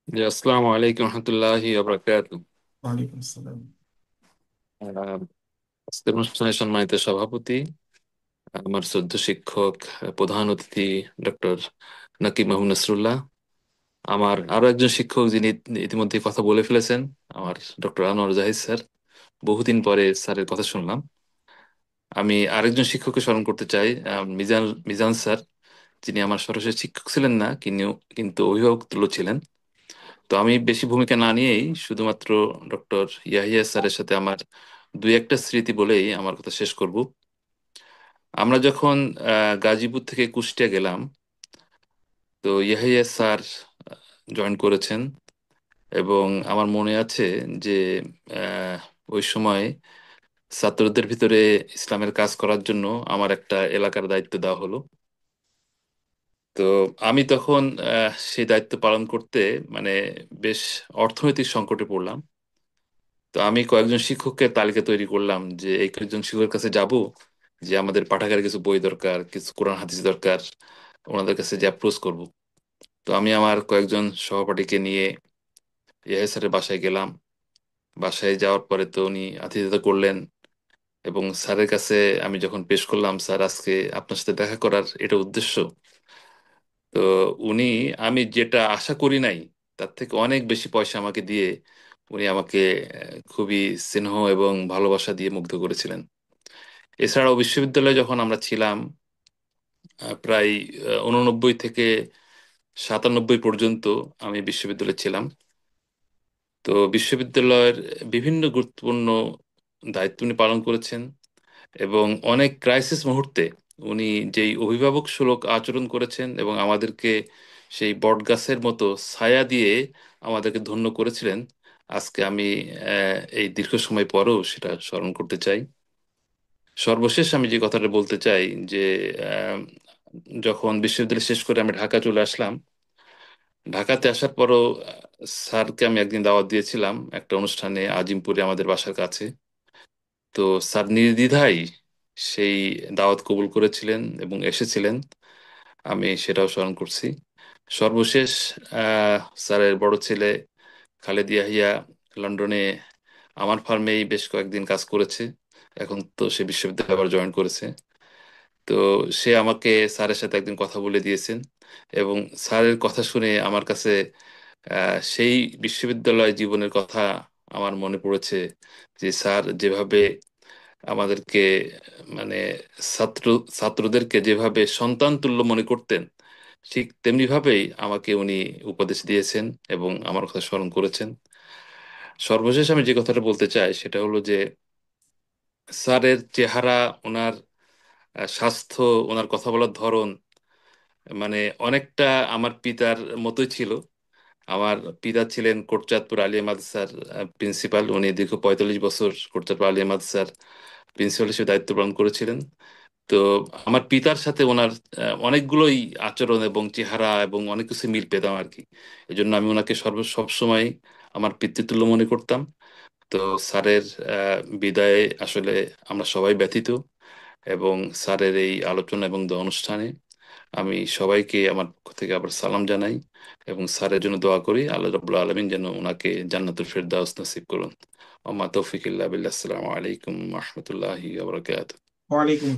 জি, আসসালামু আলাইকুম রহমতুল্লাহি ওয়া বারাকাতুহু। ওয়ালাইকুম আসসালাম। আহ, আজকের অনুষ্ঠানের সম্মানিত সভাপতি, আমার শ্রদ্ধ শিক্ষক, প্রধান অতিথি ডক্টর নাকিব মাহমুদ নসরুল্লাহ, আমার আরো একজন শিক্ষক যিনি ইতিমধ্যে কথা বলে ফেলেছেন, আমার ডক্টর আনোয়ার জাহিদ স্যার। বহুদিন পরে স্যারের কথা শুনলাম। আমি আরেকজন শিক্ষককে স্মরণ করতে চাই, মিজান মিজান স্যার, যিনি আমার সরাসরি শিক্ষক ছিলেন না, কিন্তু অভিভাবক তুল্য ছিলেন। তো আমি বেশি ভূমিকা না নিয়েই শুধুমাত্র ডক্টর ইয়াহিয়া স্যারের সাথে আমার দুই একটা স্মৃতি বলেই আমার কথা শেষ করব। আমরা যখন গাজীপুর থেকে কুষ্টিয়া গেলাম, তো ইয়াহিয়া স্যার জয়েন করেছেন। এবং আমার মনে আছে যে আহ, ওই সময় ছাত্রদের ভিতরে ইসলামের কাজ করার জন্য আমার একটা এলাকার দায়িত্ব দেওয়া হলো। তো আমি তখন সেই দায়িত্ব পালন করতে মানে বেশ অর্থনৈতিক সংকটে পড়লাম। তো আমি কয়েকজন শিক্ষকের তালিকা তৈরি করলাম যে এই কয়েকজন শিক্ষকের কাছে যাব, যে আমাদের পাঠাগারে কিছু বই দরকার, কিছু কোরআন হাদিস দরকার, ওনাদের কাছে যে অ্যাপ্রোচ করব। তো আমি আমার কয়েকজন সহপাঠীকে নিয়ে ইয়াহিয়া স্যারের বাসায় গেলাম। বাসায় যাওয়ার পরে তো উনি আতিথেয়তা করলেন, এবং স্যারের কাছে আমি যখন পেশ করলাম, স্যার আজকে আপনার সাথে দেখা করার এটা উদ্দেশ্য। তো উনি, আমি যেটা আশা করি নাই তার থেকে অনেক বেশি পয়সা আমাকে দিয়ে উনি আমাকে খুবই স্নেহ এবং ভালোবাসা দিয়ে মুগ্ধ করেছিলেন। এছাড়াও বিশ্ববিদ্যালয়ে যখন আমরা ছিলাম, প্রায় 89 থেকে 97 পর্যন্ত আমি বিশ্ববিদ্যালয়ে ছিলাম। তো বিশ্ববিদ্যালয়ের বিভিন্ন গুরুত্বপূর্ণ দায়িত্ব উনি পালন করেছেন, এবং অনেক ক্রাইসিস মুহূর্তে উনি যেই অভিভাবক সুলভ আচরণ করেছেন এবং আমাদেরকে সেই বটগাছের মতো ছায়া দিয়ে আমাদেরকে ধন্য করেছিলেন। আজকে আমি এই দীর্ঘ সময় পরেও সেটা স্মরণ করতে চাই। সর্বশেষ আমি যে কথাটা বলতে চাই যে আহ, যখন বিশ্ববিদ্যালয় শেষ করে আমি ঢাকা চলে আসলাম, ঢাকাতে আসার পরও স্যারকে আমি একদিন দাওয়াত দিয়েছিলাম একটা অনুষ্ঠানে আজিমপুরে, আমাদের বাসার কাছে। তো স্যার নির্দ্বিধায় সেই দাওয়াত কবুল করেছিলেন এবং এসেছিলেন। আমি সেটাও স্মরণ করছি। সর্বশেষ আহ, স্যারের বড় ছেলে খালেদ ইয়াহিয়া লন্ডনে আমার ফার্মেই বেশ কয়েকদিন কাজ করেছে। এখন তো সে বিশ্ববিদ্যালয়ে আবার জয়েন করেছে। তো সে আমাকে স্যারের সাথে একদিন কথা বলে দিয়েছেন, এবং স্যারের কথা শুনে আমার কাছে সেই বিশ্ববিদ্যালয় জীবনের কথা আমার মনে পড়েছে। যে স্যার যেভাবে আমাদেরকে মানে ছাত্র ছাত্রদেরকে যেভাবে সন্তান তুল্য মনে করতেন, ঠিক তেমনি ভাবেই আমাকে উনি উপদেশ দিয়েছেন এবং আমার কথা স্মরণ করেছেন। সর্বশেষ আমি যে কথাটা বলতে চাই সেটা হলো যে স্যারের চেহারা, ওনার স্বাস্থ্য, ওনার কথা বলার ধরন মানে অনেকটা আমার পিতার মতোই ছিল। আমার পিতা ছিলেন কোটচাঁদপুর আলিয়া মাদ্রাসার প্রিন্সিপাল। উনি দীর্ঘ 45 বছর কোটচাঁদপুর আলিয়া মাদ্রাসার প্রিন্সিপাল হিসেবে দায়িত্ব পালন করেছিলেন। তো আমার পিতার সাথে ওনার অনেকগুলোই আচরণ এবং চেহারা এবং অনেক কিছু মিল পেতাম আর কি। এই জন্য আমি ওনাকে সবসময় আমার পিতৃতুল্য মনে করতাম। তো স্যারের বিদায়ে আসলে আমরা সবাই ব্যথিত, এবং স্যারের এই আলোচনা এবং অনুষ্ঠানে আমি সবাইকে আমার পক্ষ থেকে আবার সালাম জানাই, এবং স্যারের জন্য দোয়া করি আল্লাহ রাব্বুল আলামিন যেন ওনাকে জান্নাতুল ফেরদাউস নসিব করুন। ওমা তৌফিক ইল্লা বিল্লাহ। আসসালামু আলাইকুম ওয়া রাহমাতুল্লাহি ওয়া বারাকাতুহু। ওয়ালাইকুম